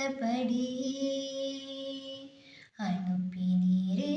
சித்தப்படியே அனுப்பினீரே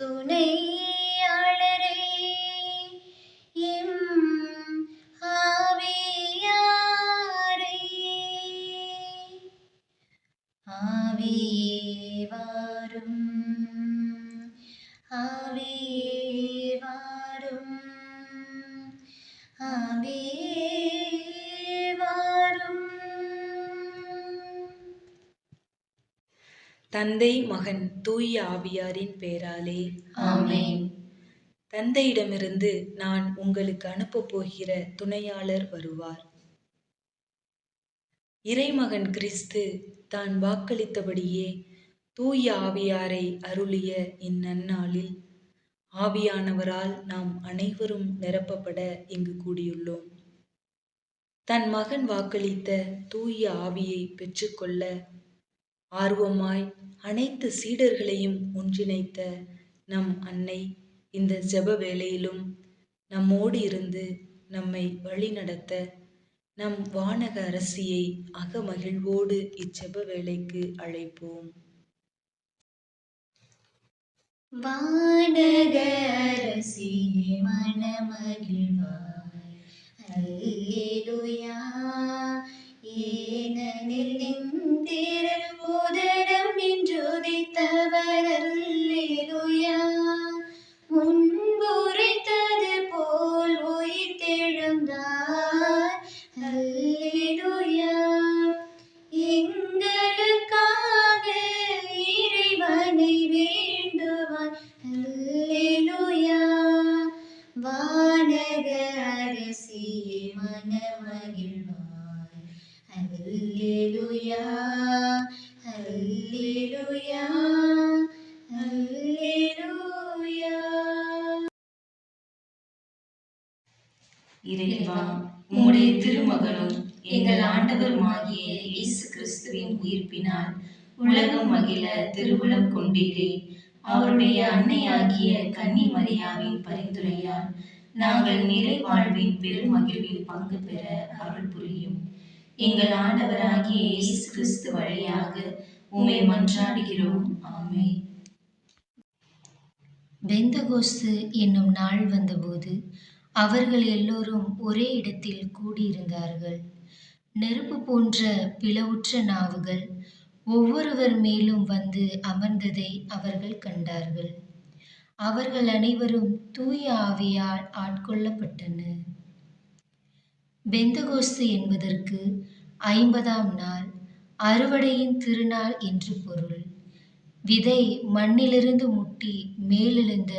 துணையாளரை M ஆவியாரை. ஆவியே வாரும், ஆவியே வாரும், ஆவியே வாரும். தந்தை மகன் தூய ஆவியாரின் பெயராலே ஆமென். தந்தையிடமிருந்து நான் உங்களுக்கு அனுப்பப் போகிற துணையாளர் வருவார். இறைமகன் கிறிஸ்து தான் வாக்களித்தபடியே தூய ஆவியாரை அருளிய இந்நன்னாளில் ஆவியானவரால் நாம் அனைவரும் நிரப்பப்பட இங்கு கூடியுள்ளோம். தன் மகன் வாக்களித்த தூய ஆவியை பெற்றுக்கொள்ள ஆர்வமாய் அனைத்து சீடர்களையும் ஒன்றிணைத்த நம் அன்னை இந்த ஜெப வேளையிலும் நம்மோடு இருந்து நம்மை வழிநடத்த நம் வானக அரசியை அகமகிழ்வோடு இச்செப வேளைக்கு அழைப்போம். வானக அரசியே மனமகிழ்வாய், அல்லேலூயா. ஏனெனில் நின் திருவுதரம் நின்றுதித்தவர், அல்லேலூயா. முன்புரைத்தது போல் உயிர்த்தெழுந்தார், அல்லேலூயா. எங்களுக்காக இறைவனை வேண்டுவார், அல்லேலூயா. வானக அரசியே மனமகிழ்வாய், அல்லேலூயா, அல்லேலூயா, அல்லேலூயா. இறைவா, உம்முடைய திருமகனும் எங்கள் ஆண்டவருமாகிய இயேசு கிறிஸ்துவின் உயிர்ப்பினால் உலகம் மகிழ திருவுளம் கொண்டீரே. அவருடைய அன்னையாகிய கன்னி மரியாவின் பரிந்துரையால் நாங்கள் நிலை வாழ்வின் பெருமகிழ்வில் பங்கு பெற அருள் புரியும். எங்கள் ஆண்டவராகிய இயேசு கிறிஸ்து வழியாக உம்மை மன்றாடுகிறோம். ஆமென். பெந்தகோஸ்து என்னும் நாள் வந்தபோது அவர்கள் எல்லோரும் ஒரே இடத்தில் கூடியிருந்தார்கள். நெருப்பு போன்ற பிளவுற்ற நாவுகள் ஒவ்வொருவர் மேலும் வந்து அமர்ந்ததை அவர்கள் கண்டார்கள். அவர்கள் அனைவரும் தூய ஆவியால் ஆட்கொள்ளப்பட்டனர். பெந்தகோஸ்து என்பதற்கு 50ஆம் நாள், அறுவடையின் திருநாள் என்று பொருள். விதை மண்ணிலிருந்து முட்டி மேலெழுந்த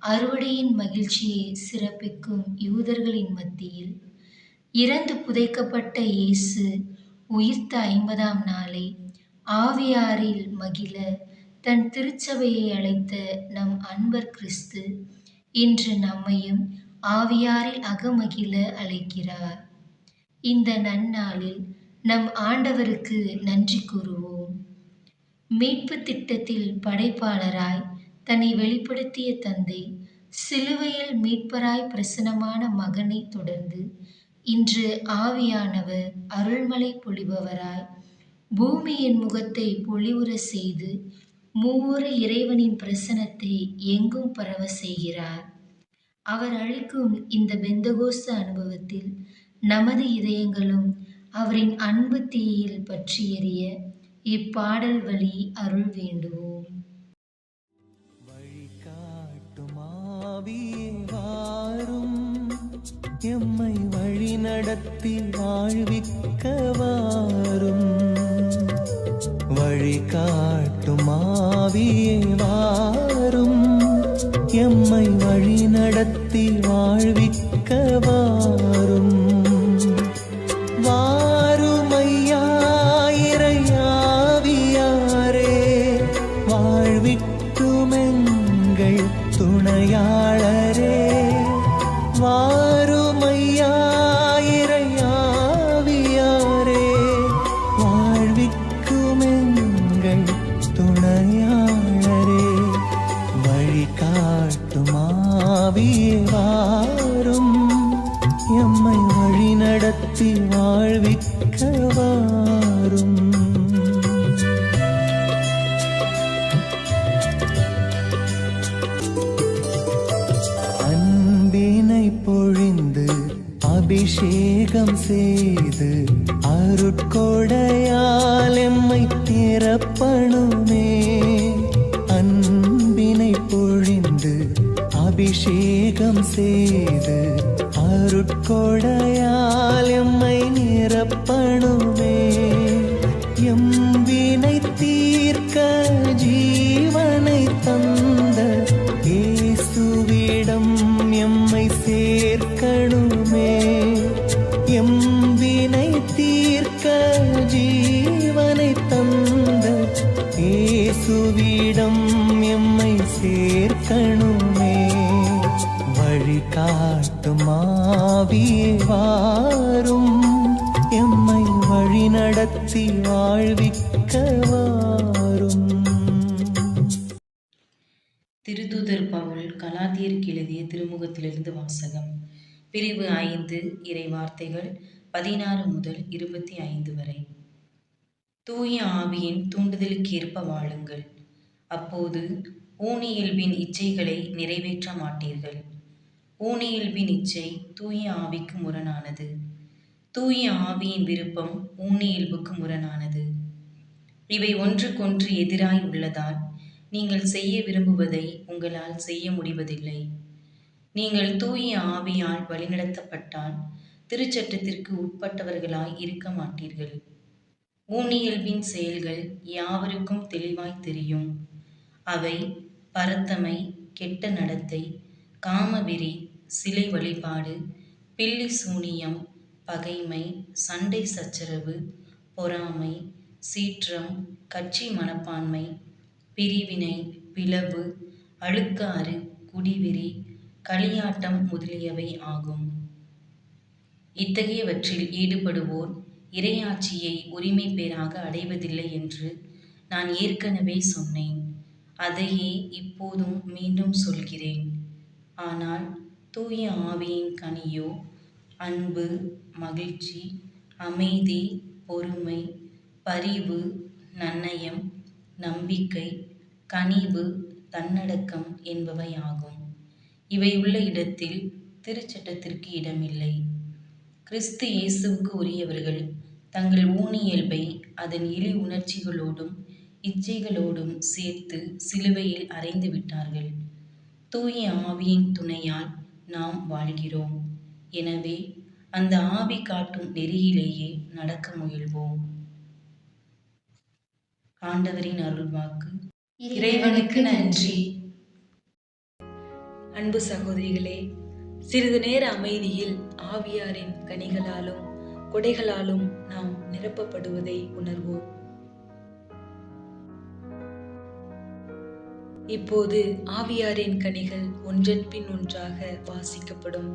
அறுவடையின் மகிழ்ச்சியை சிறப்பிக்கும் யூதர்களின் மத்தியில் இறந்து புதைக்கப்பட்ட இயேசு உயிர்த்த 50ஆம் நாளை ஆவியாரில் மகிழ தன் திருச்சபையை அழைத்த நம் அன்பர் கிறிஸ்து இன்று நம்மையும் ஆவியாரில் அகமகிழ அழைக்கிறார். இந்த நன்னாளில் நம் ஆண்டவருக்கு நன்றி கூறுவோம். மீட்பு திட்டத்தில் படைப்பாளராய் தன்னை வெளிப்படுத்திய தந்தை, சிலுவையில் மீட்பராய் பிரசன்னமான மகனை தொடர்ந்து இன்று ஆவியானவர் அருள்மழை பொழிபவராய் பூமியின் முகத்தை பொலிவுற செய்து மூவொரு இறைவனின் பிரசன்னத்தை எங்கும் பரவ செய்கிறார். அவர் அளிக்கும் இந்த பெந்தகோஸ்து அனுபவத்தில் நமது இதயங்களும் அவரின் அன்பு தீயில் பற்றி எரிய இப்பாடல் வழி அருள் வேண்டுவோம். வழிகாட்டும் ஆவியே வாரும், எம்மை வழி நடத்தி வாழ்விக்க வாரும். வழிகாட்டும் ஆவியே வாரும், எம்மை வழி நடத்தி வாழ்விக்க வாரும். வாருமையா இறையாவியாரே, வாழ்விக்கும் எங்கள் துணையாளரே. வாருமையா இறையாவியாரே, வாழ்விக்கும் எங்கள் துணையாளரே. வழிகாட்டும் ஆவியே வாரும், எம்மை வழிநடத்தி வாழ்விக்க வாரும். அன்பினை பொழிந்து அபிஷேகம் செய்து அருட்கொடையால் எம்மை நிரப்பணுமே. அன்பினை பொழிந்து அபிஷேகம் செய்து அருட்கொடையால் எம்மை நிரப்பணுமே. எம்பினை தீர்க்க ஜீவனை தந்த இயேசுவிடம் எம்மை சேர்க்கணுமே. எம்பினை தீர்க்க ஜீவனை தந்த இயேசுவிடம் எம்மை சேர்க்கணுமே. வழிகாட்டும் ஆவியே வாரும், எம்மை வழிநடத்தி வாழ்விக்க வாரும். திருத்தூதர் பவுல் கலாத்தியருக்கு எழுதிய திருமுகத்திலிருந்து வாசகம். பிரிவு 5 இறை வார்த்தைகள் 16 முதல் 25 வரை. தூய ஆவியின் தூண்டுதலுக்கேற்ப வாழுங்கள். அப்போது ஊனியல்பின் இச்சைகளை நிறைவேற்ற மாட்டீர்கள். ஊனியல்பின் இச்சை தூய ஆவிக்கு முரணானது. தூய ஆவியின் விருப்பம் ஊனியல்புக்கு முரணானது. இவை ஒன்றுக்கொன்று எதிராய் உள்ளதால் நீங்கள் செய்ய விரும்புவதை உங்களால் செய்ய முடிவதில்லை. நீங்கள் தூய ஆவியால் வழிநடத்தப்பட்டால் திருச்சட்டத்திற்கு உட்பட்டவர்களாய் இருக்க மாட்டீர்கள். ஊனியல்பின் செயல்கள் யாவருக்கும் தெளிவாய் தெரியும். அவை பரத்தமை, கெட்ட நடத்தை, காமவெறி, சிலை வழிபாடு, பில்லி சூனியம், பகைமை, சண்டை சச்சரவு, பொறாமை, சீற்றம், கட்சி மனப்பான்மை, பிரிவினை, பிளவு, அழுக்காறு, குடிவெறி, களியாட்டம் முதலியவை ஆகும். இத்தகையவற்றில் ஈடுபடுவோர் இறையாட்சியை உரிமை பேராக அடைவதில்லை என்று நான் ஏற்கனவே சொன்னேன். அதையே இப்போதும் மீண்டும் சொல்கிறேன். ஆனால் தூய ஆவியின் கனியோ அன்பு, மகிழ்ச்சி, அமைதி, பொறுமை, பரிவு, நன்னயம், நம்பிக்கை, கனிவு, தன்னடக்கம் என்பவை ஆகும். இவை உள்ள இடத்தில் திருச்சட்டத்திற்கு இடமில்லை. கிறிஸ்து இயேசுவுக்கு உரியவர்கள் தங்கள் ஊனியல்பை அதன் இழி உணர்ச்சிகளோடும் இச்சைகளோடும் சேர்த்து சிலுவையில் அறைந்து விட்டார்கள். தூய ஆவியின் துணையால் நாம் வாழ்கிறோம். எனவே அந்த ஆவி காட்டும் நெறியிலேயே நடக்க முயல்வோம். ஆண்டவரின் அருள்வாக்கு. இறைவனுக்கு நன்றி. அன்பு சகோதரிகளே, சிறிது நேர அமைதியில் ஆவியாரின் கனிகளாலும் கொடைகளாலும் நாம் நிரப்பப்படுவதை உணர்வோம். இப்போது ஆவியாரின் கனிகள் ஒன்றன் பின் ஒன்றாக வாசிக்கப்படும்.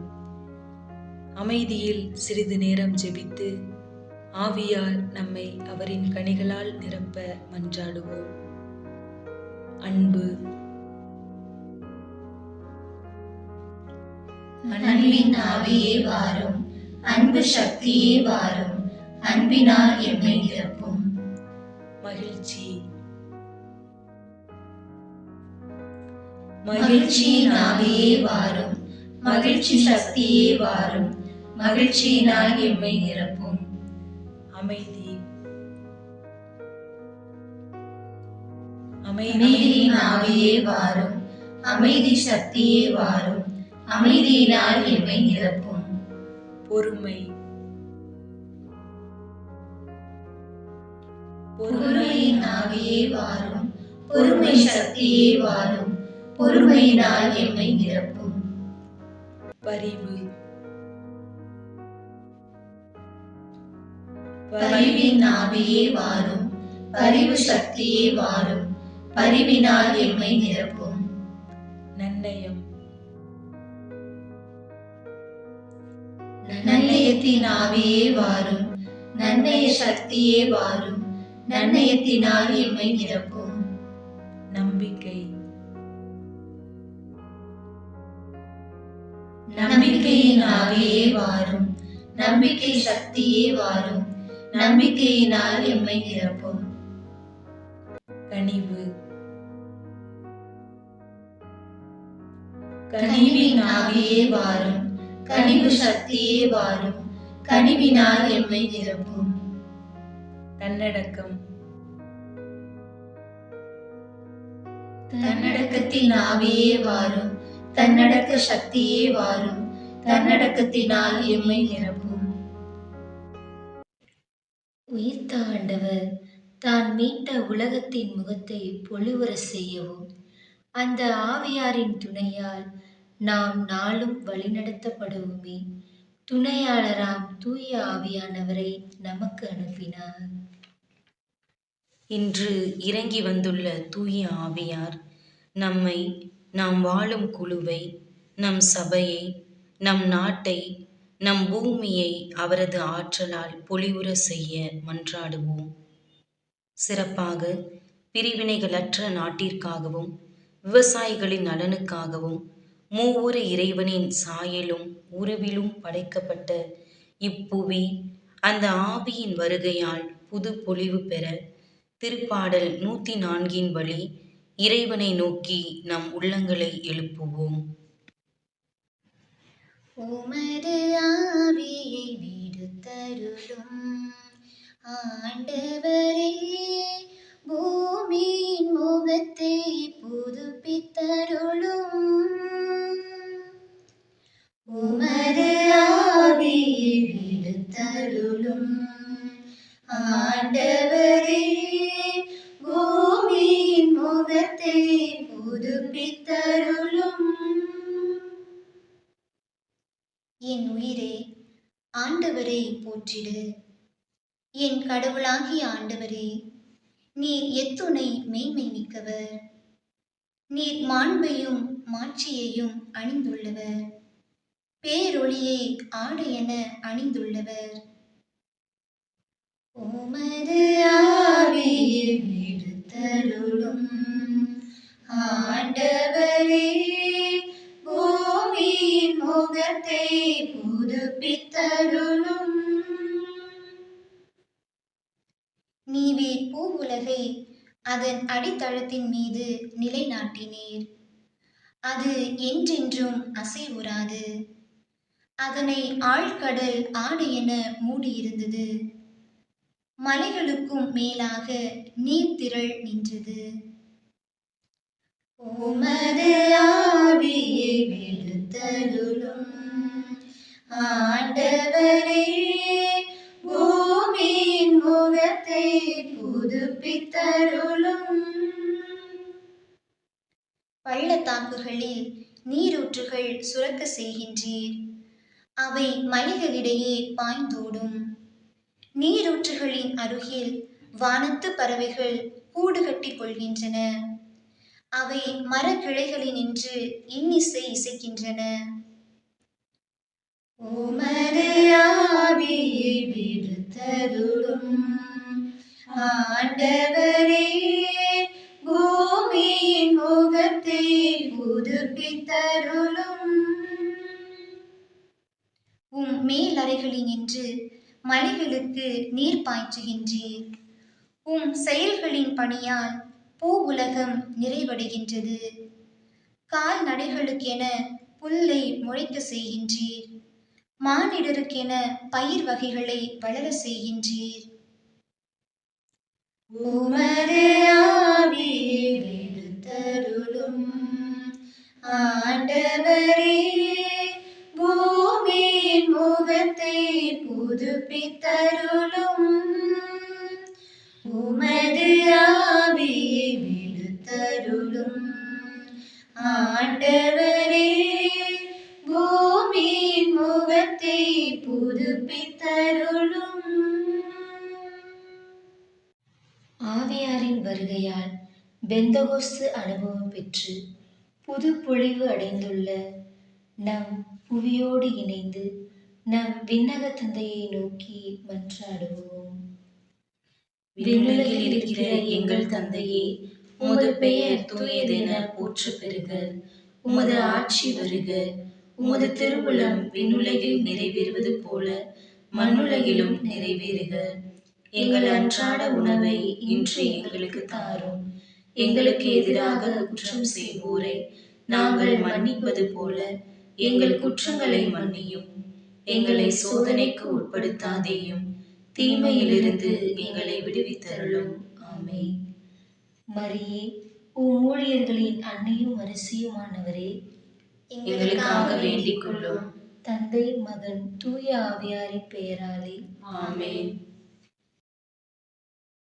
அமைதியில் சிறிது நேரம் ஜெபித்து ஆவியார் நம்மை அவரின் கனிகளால் நிரப்ப மன்றாடுவோம். அன்பு. அன்பின் ஆவியே வாரும், அன்பு சக்தியே வாரும், அன்பினால் எம்மை நிரப்பும். மகிழ்ச்சி. மகிழ்ச்சியின் ஆவியே வாரும், மகிழ்ச்சி சக்தியே வாரும், மகிழ்ச்சியினால் எம்மை நிரப்பும். அமைதி. அமைதியின் ஆவியே வாரும், அமைதி சக்தியே வாரும், அமைதியினால் எம்மை நிரப்பும். பொறுமை. பொறுமையின் ஆவியே வாரும், பொறுமை சக்தியே வாரும், பொறுமையினால் எம்மை நிரப்பும். பரிவு. பரிவின் ஆவியே வாரும், பரிவு சக்தியே வாரும், பரிவினால் எம்மை நிரப்பும். நன்னயம். நன்னயத்தின் ஆவியே வாரும், நன்னய சக்தியே வாரும், நன்னயத்தினால் எம்மை நிரப்பும். நம்பிக்கை. நம்பிக்கையின் ஆவியே வாரும், நம்பிக்கை சக்தியே வாரும், நம்பிக்கையினால் எம்மை நிரப்பும். கனிவு. கனிவின் ஆவியே வாரும், கனிவு சக்தியே வாரும், கனிவினால் எம்மை நிரப்பும். தன்னடக்கம். தன்னடக்கத்தின் ஆவியே வாரும், தன்னடக்க சக்தியே வாரும், தன்னடக்கத்தினால் எம்மை நிரப்பும். உயிர்த்த ஆண்டவர் தான் மீட்ட உலகத்தின் முகத்தை பொலிவுற செய்யவும் அந்த ஆவியாரின் துணையால் நாம் நாளும் வழிநடத்தப்படுவோமே துணையாளராம் தூய ஆவியானவரை நமக்கு அனுப்பினார். இன்று இறங்கி வந்துள்ள தூய ஆவியார் நம்மை, நாம் வாழும் குழுவை, நம் சபையை, நம் நாட்டை, நம் பூமியை அவரது ஆற்றலால் பொலிவுற செய்ய மன்றாடுவோம். சிறப்பாக பிரிவினைகளற்ற நாட்டிற்காகவும் விவசாயிகளின் நலனுக்காகவும் மூவொரு இறைவனின் சாயலும் உருவிலும் படைக்கப்பட்ட இப்புவி அந்த ஆவியின் வருகையால் புது பொலிவு பெற திருப்பாடல் 104 வழி இறைவனை நோக்கி நம் உள்ளங்களை எழுப்புவோம். உமது ஆவியை விடுத்தருளும் ஆண்டவரே, பூமியின் முகத்தை புதுப்பித்தருளும். உமது ஆவியை விடுத்தருளும் ஆண்டவரே, பூமியின் முகத்தை புதுப்பித்தருளும். என் உயிரே, ஆண்டவரை போற்றிடு. என் கடவுளாகிய ஆண்டவரே, நீர் எத்துணை மேன்மை மிக்கவர். நீர் மாண்பையும் மாட்சியையும் அணிந்துள்ளவர், பேரொளியை ஆடையென அணிந்துள்ளவர். உமது ஆவியை விடுத்தருளும் ஆண்டவரே, பூமியின் முகத்தை புதுப்பித்தருளும். நீவீர் பூவுலகை அதன் அடித்தளத்தின் மீது நிலைநாட்டினீர். அது என்றென்றும் அசைவுறாது. அதனை ஆழ்கடல் ஆடையென மூடியிருந்தது. மலைகளுக்கும் மேலாக நீர்த்திரள் நின்றது. உமது ஆவியை விடுத்தருளும் ஆண்டவரே, பூமியின் முகத்தை புதுப்பித்தருளும். பள்ளத்தாக்குகளில் நீரூற்றுகள் சுரக்க செய்கின்றீர். அவை மலைகளிடையே பாய்ந்தோடும். நீரூற்றுகளின் அருகில் வானத்து பறவைகள் கூடு கட்டிக் கொள்கின்றன. அவை மரக்கிளைகளினின்று இன்னிசை இசைக்கின்றன. உமது ஆவியை விடுத்தருளும் ஆண்டவரே, பூமியின் முகத்தை புதுப்பித்தருளும். உம் மேலறைகளினின்று மலைகளுக்கு நீர் பாய்ச்சுகின்றீர். உம் செயல்களின் பணியால் பூவுலகம் நிறைவடைகின்றது. கால்நடைகளுக்கென புல்லை முளைக்க செய்கின்றீர். மானிடருக்கென பயிர் வகைகளை வளர செய்கின்றீர். உமது ஆவியை விடுத்தருளும் ஆண்டவரே, பூமியின் முகத்தை புதுப்பித்தருளும். உமது ஆவியை விடுத்தருளும் ஆண்டவரே, பூமியின் முகத்தை புதுப்பித்தருளும். ஆவியாரின் வருகையால் பெந்தகோஸ்து அனுபவம் பெற்று புது பொழிவு அடைந்துள்ள நம் புவியோடு இணைந்து நம் விண்ணக தந்தையை நோக்கி மன்றாடுவோம். விண்ணுலகில் இருக்கிற எங்கள் தந்தையே, உமது பெயர் தூயதென போற்ற பெறுக. உமது ஆட்சி வருக. உமது திருவுளம் விண்ணுலகில் நிறைவேறுவது போல மண்ணுலகிலும் நிறைவேறுக. எங்கள் அன்றாட உணவை இன்று எங்களுக்கு தாரும். எங்களுக்கு எதிராக குற்றம் செய்வோரை நாங்கள் மன்னிப்பது போல எங்கள் குற்றங்களை மன்னியும். எங்களை சோதனைக்கு உட்படுத்தாதேயும், தீமையிலிருந்து எங்களை விடுவித்தருளும். ஆமென். மரியே, உம் ஊழியர்களின் அன்னையும் அரசியுமானவரே, எங்களுக்காக வேண்டிக் கொள்ளும். தந்தை, மகன், தூய ஆவியாரின் பெயராலே ஆமென்.